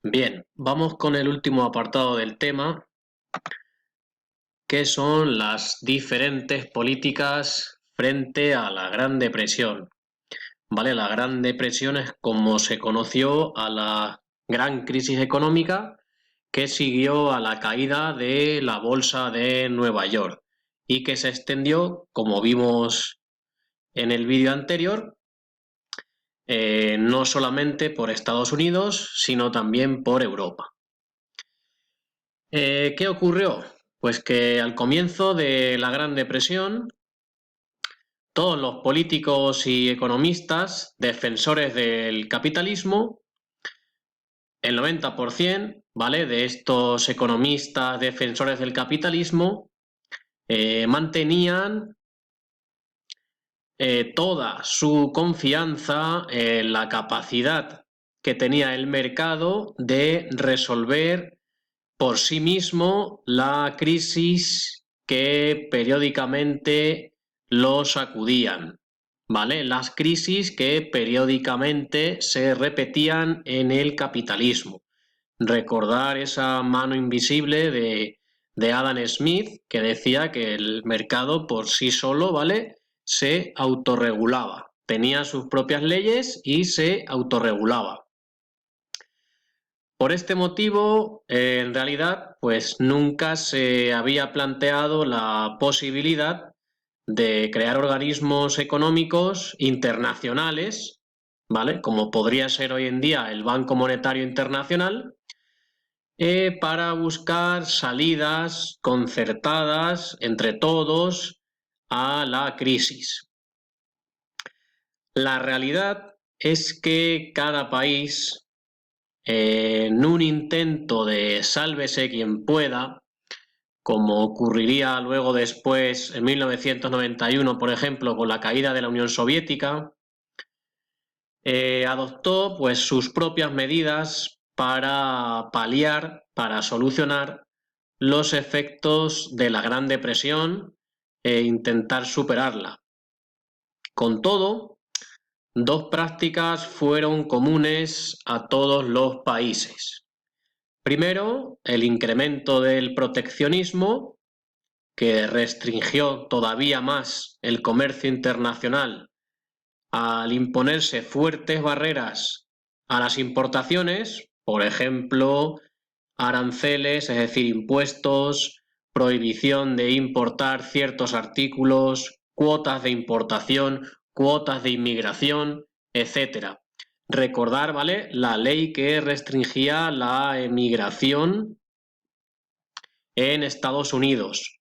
Bien, vamos con el último apartado del tema, que son las diferentes políticas frente a la Gran Depresión. ¿Vale? La Gran Depresión es como se conoció a la gran crisis económica que siguió a la caída de la bolsa de Nueva York y que se extendió, como vimos en el vídeo anterior, no solamente por Estados Unidos, sino también por Europa. ¿Qué ocurrió? Pues que al comienzo de la Gran Depresión, todos los políticos y economistas defensores del capitalismo, el 90%, ¿vale?, de estos economistas defensores del capitalismo mantenían toda su confianza en la capacidad que tenía el mercado de resolver por sí mismo la crisis que periódicamente lo sacudían, ¿vale? Las crisis que periódicamente se repetían en el capitalismo. Recordar esa mano invisible de Adam Smith que decía que el mercado por sí solo, ¿vale?, se autorregulaba. Tenía sus propias leyes y se autorregulaba. Por este motivo, en realidad, pues nunca se había planteado la posibilidad de crear organismos económicos internacionales, ¿vale?, como podría ser hoy en día el Banco Monetario Internacional, para buscar salidas concertadas entre todos a la crisis. La realidad es que cada país, en un intento de sálvese quien pueda, como ocurriría luego después en 1991, por ejemplo, con la caída de la Unión Soviética, adoptó pues sus propias medidas para paliar, para solucionar los efectos de la Gran Depresión e intentar superarla. Con todo, dos prácticas fueron comunes a todos los países. Primero, el incremento del proteccionismo, que restringió todavía más el comercio internacional al imponerse fuertes barreras a las importaciones, por ejemplo, aranceles, es decir, impuestos, prohibición de importar ciertos artículos, cuotas de importación, cuotas de inmigración, etcétera. Recordar, ¿vale?, la ley que restringía la emigración en Estados Unidos.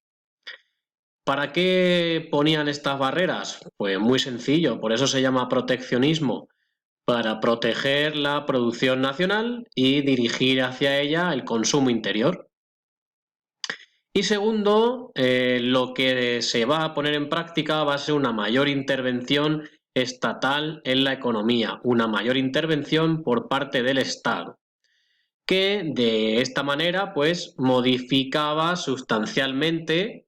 ¿Para qué ponían estas barreras? Pues muy sencillo, por eso se llama proteccionismo, para proteger la producción nacional y dirigir hacia ella el consumo interior. Y segundo, lo que se va a poner en práctica va a ser una mayor intervención estatal en la economía, una mayor intervención por parte del Estado, que de esta manera pues modificaba sustancialmente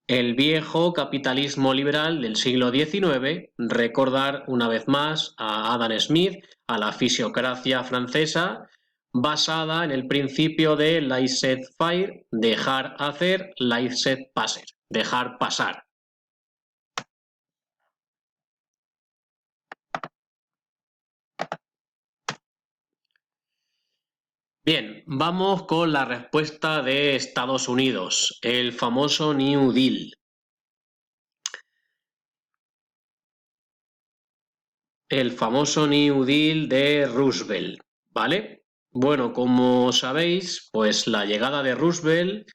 el viejo capitalismo liberal del siglo XIX, recordar una vez más a Adam Smith, a la fisiocracia francesa, basada en el principio de laissez-faire, dejar hacer, laissez-passer, dejar pasar. Bien, vamos con la respuesta de Estados Unidos, el famoso New Deal. El famoso New Deal de Roosevelt, ¿vale? Bueno, como sabéis, pues la llegada de Roosevelt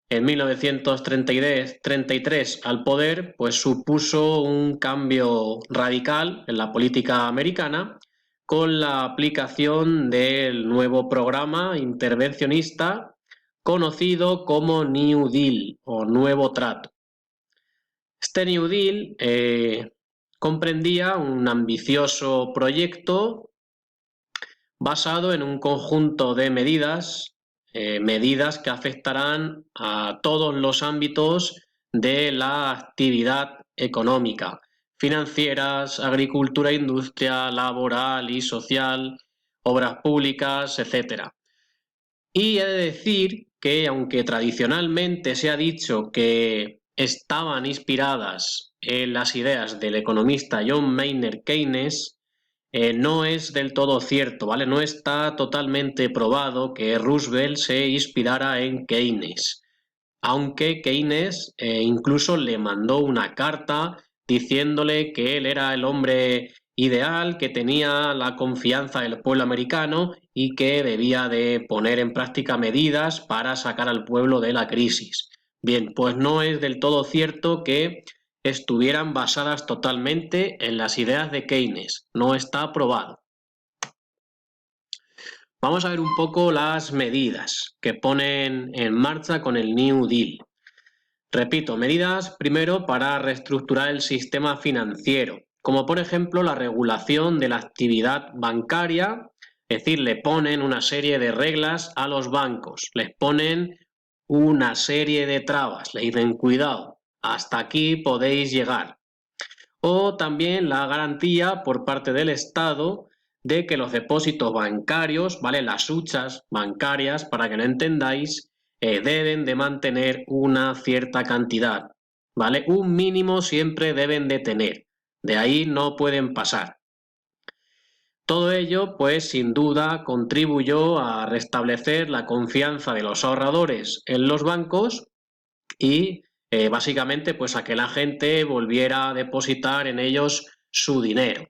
en 1933 al poder, pues supuso un cambio radical en la política americana con la aplicación del nuevo programa intervencionista conocido como New Deal o Nuevo Trato. Este New Deal comprendía un ambicioso proyecto basado en un conjunto de medidas que afectarán a todos los ámbitos de la actividad económica, financieras, agricultura, industria, laboral y social, obras públicas, etc. Y he de decir que, aunque tradicionalmente se ha dicho que estaban inspiradas en las ideas del economista John Maynard Keynes, no es del todo cierto, ¿vale? No está totalmente probado que Roosevelt se inspirara en Keynes, aunque Keynes incluso le mandó una carta diciéndole que él era el hombre ideal, que tenía la confianza del pueblo americano y que debía de poner en práctica medidas para sacar al pueblo de la crisis. Bien, pues no es del todo cierto que estuvieran basadas totalmente en las ideas de Keynes, no está probado. Vamos a ver un poco las medidas que ponen en marcha con el New Deal. Repito, medidas primero para reestructurar el sistema financiero, como por ejemplo la regulación de la actividad bancaria, es decir, le ponen una serie de reglas a los bancos, les ponen una serie de trabas, le dicen cuidado, hasta aquí podéis llegar. O también la garantía por parte del Estado de que los depósitos bancarios, ¿vale? Las huchas bancarias, para que lo entendáis, deben de mantener una cierta cantidad, ¿vale? Un mínimo siempre deben de tener, de ahí no pueden pasar. Todo ello, pues sin duda, contribuyó a restablecer la confianza de los ahorradores en los bancos y básicamente pues a que la gente volviera a depositar en ellos su dinero.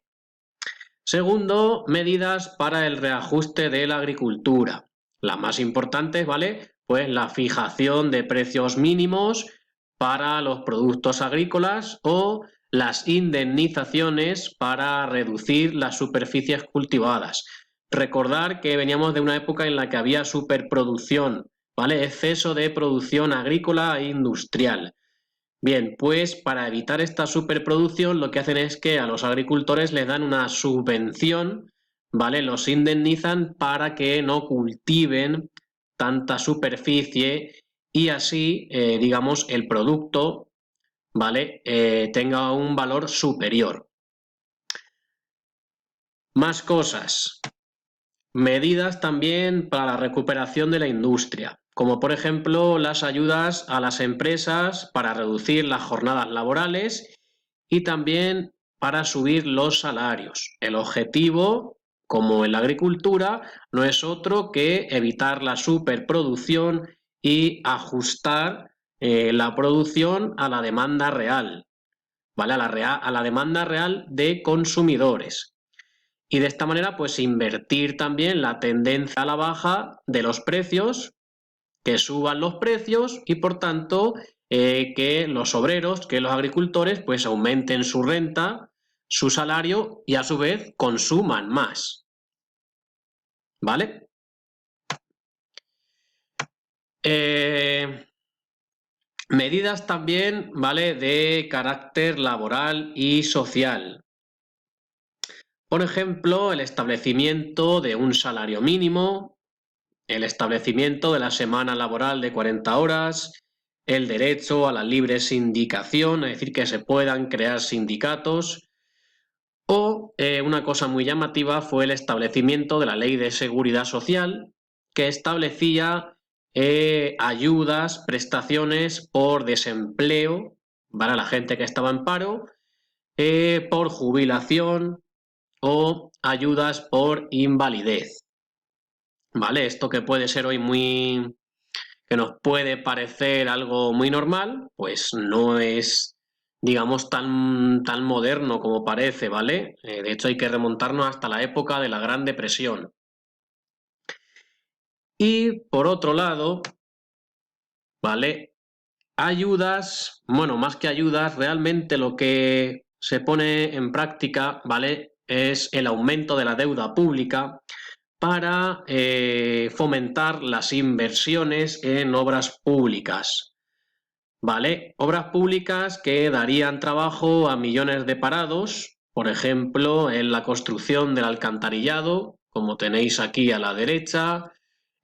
Segundo, medidas para el reajuste de la agricultura. Las más importantes, ¿vale? Pues la fijación de precios mínimos para los productos agrícolas o las indemnizaciones para reducir las superficies cultivadas. Recordar que veníamos de una época en la que había superproducción, ¿vale? Exceso de producción agrícola e industrial. Bien, pues para evitar esta superproducción lo que hacen es que a los agricultores les dan una subvención, ¿vale? Los indemnizan para que no cultiven tanta superficie y así, digamos, el producto, ¿vale? Tenga un valor superior. Más cosas. Medidas también para la recuperación de la industria, como por ejemplo las ayudas a las empresas para reducir las jornadas laborales y también para subir los salarios. El objetivo, como en la agricultura, no es otro que evitar la superproducción y ajustar la producción a la demanda real, ¿vale? A la demanda real de consumidores. Y de esta manera, pues invertir también la tendencia a la baja de los precios, que suban los precios y por tanto que los obreros, que los agricultores, pues aumenten su renta, su salario y a su vez consuman más. ¿Vale? Medidas también, ¿vale? De carácter laboral y social. Por ejemplo, el establecimiento de un salario mínimo, el establecimiento de la semana laboral de 40 horas, el derecho a la libre sindicación, es decir, que se puedan crear sindicatos, o una cosa muy llamativa fue el establecimiento de la Ley de Seguridad Social, que establecía ayudas, prestaciones por desempleo para la gente que estaba en paro, por jubilación o ayudas por invalidez. ¿Vale? Esto que puede ser hoy que nos puede parecer algo muy normal, pues no es, digamos, tan moderno como parece, ¿vale? De hecho, hay que remontarnos hasta la época de la Gran Depresión. Y por otro lado, ¿vale? Ayudas, bueno, más que ayudas, realmente lo que se pone en práctica, ¿vale? Es el aumento de la deuda pública para fomentar las inversiones en obras públicas, ¿vale? Obras públicas que darían trabajo a millones de parados, por ejemplo, en la construcción del alcantarillado, como tenéis aquí a la derecha,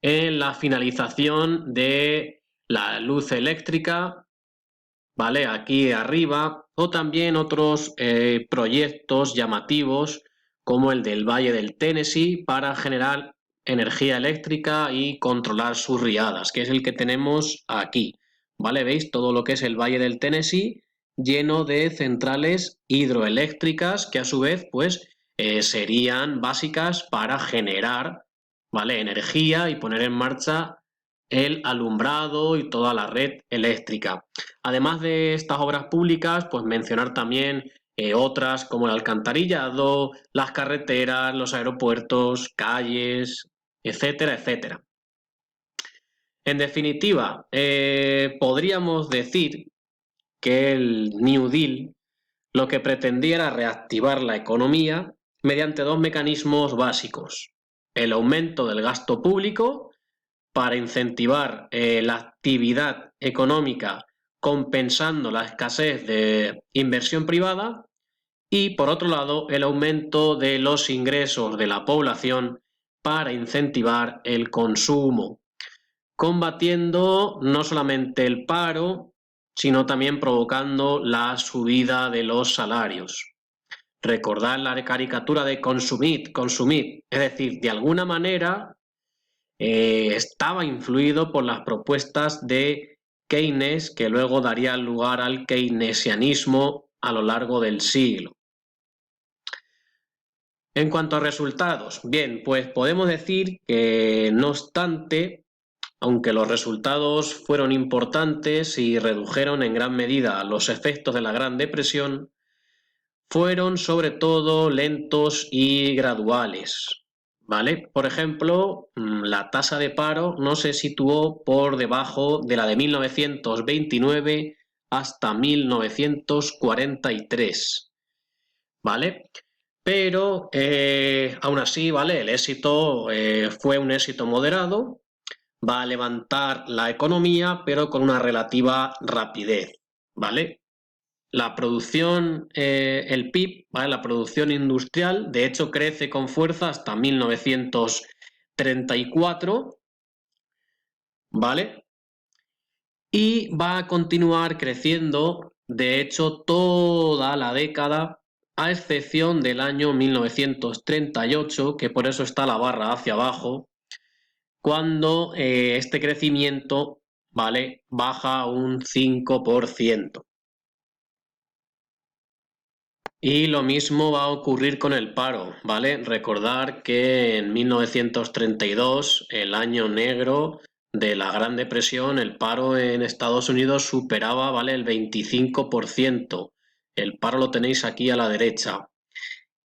en la finalización de la luz eléctrica, ¿vale? Aquí arriba, o también otros proyectos llamativos como el del Valle del Tennessee para generar energía eléctrica y controlar sus riadas, que es el que tenemos aquí, ¿vale? ¿Veis? Todo lo que es el Valle del Tennessee lleno de centrales hidroeléctricas que a su vez, pues, serían básicas para generar, ¿vale? Energía y poner en marcha el alumbrado y toda la red eléctrica. Además de estas obras públicas, pues mencionar también otras como el alcantarillado, las carreteras, los aeropuertos, calles, etcétera, etcétera. En definitiva, podríamos decir que el New Deal lo que pretendía era reactivar la economía mediante dos mecanismos básicos: el aumento del gasto público para incentivar la actividad económica compensando la escasez de inversión privada, y por otro lado el aumento de los ingresos de la población para incentivar el consumo, combatiendo no solamente el paro, sino también provocando la subida de los salarios. Recordad la caricatura de consumid, consumid, es decir, de alguna manera estaba influido por las propuestas de Keynes, que luego daría lugar al keynesianismo a lo largo del siglo. En cuanto a resultados, bien, pues podemos decir que no obstante, aunque los resultados fueron importantes y redujeron en gran medida los efectos de la Gran Depresión, fueron sobre todo lentos y graduales, ¿vale? Por ejemplo, la tasa de paro no se situó por debajo de la de 1929 hasta 1943, ¿vale? Pero aún así, ¿vale? El éxito fue un éxito moderado, va a levantar la economía, pero con una relativa rapidez, ¿vale? La producción, el PIB, ¿vale? La producción industrial, de hecho, crece con fuerza hasta 1934, ¿vale? Y va a continuar creciendo, de hecho, toda la década, a excepción del año 1938, que por eso está la barra hacia abajo, cuando este crecimiento, ¿vale?, baja un 5%. Y lo mismo va a ocurrir con el paro, ¿vale? Recordar que en 1932, el año negro de la Gran Depresión, el paro en Estados Unidos superaba, ¿vale?, el 25%. El paro lo tenéis aquí a la derecha.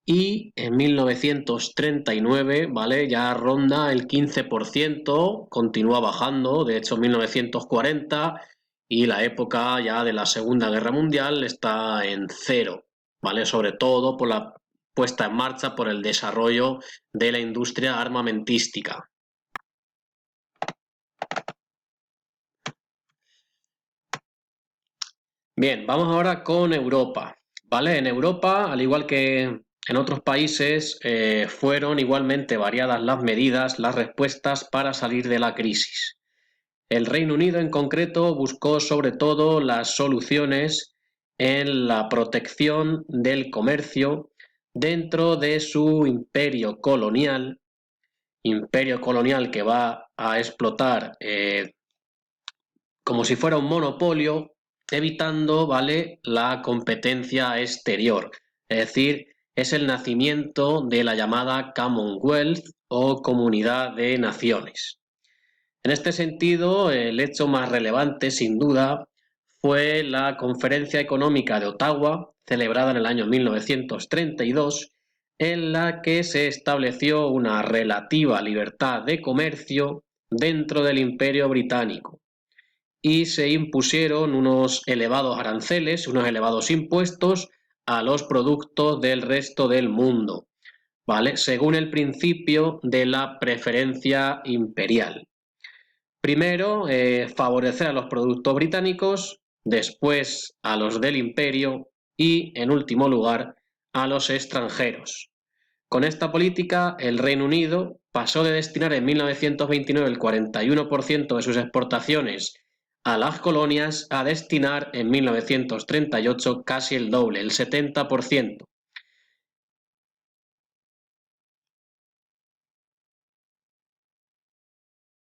Y en 1939, ¿vale?, ya ronda el 15%, continúa bajando, de hecho en 1940 y la época ya de la Segunda Guerra Mundial está en cero, ¿vale? Sobre todo por la puesta en marcha, por el desarrollo de la industria armamentística. Bien, vamos ahora con Europa, ¿vale? En Europa, al igual que en otros países, fueron igualmente variadas las medidas, las respuestas para salir de la crisis. El Reino Unido en concreto buscó sobre todo las soluciones en la protección del comercio dentro de su imperio colonial que va a explotar como si fuera un monopolio, evitando, ¿vale?, la competencia exterior. Es decir, es el nacimiento de la llamada Commonwealth o Comunidad de Naciones. En este sentido, el hecho más relevante, sin duda, fue la Conferencia Económica de Ottawa, celebrada en el año 1932, en la que se estableció una relativa libertad de comercio dentro del Imperio Británico y se impusieron unos elevados aranceles, unos elevados impuestos a los productos del resto del mundo, ¿vale?, según el principio de la preferencia imperial. Primero, favorecer a los productos británicos, después a los del imperio y, en último lugar, a los extranjeros. Con esta política, el Reino Unido pasó de destinar en 1929 el 41% de sus exportaciones a las colonias a destinar en 1938 casi el doble, el 70%.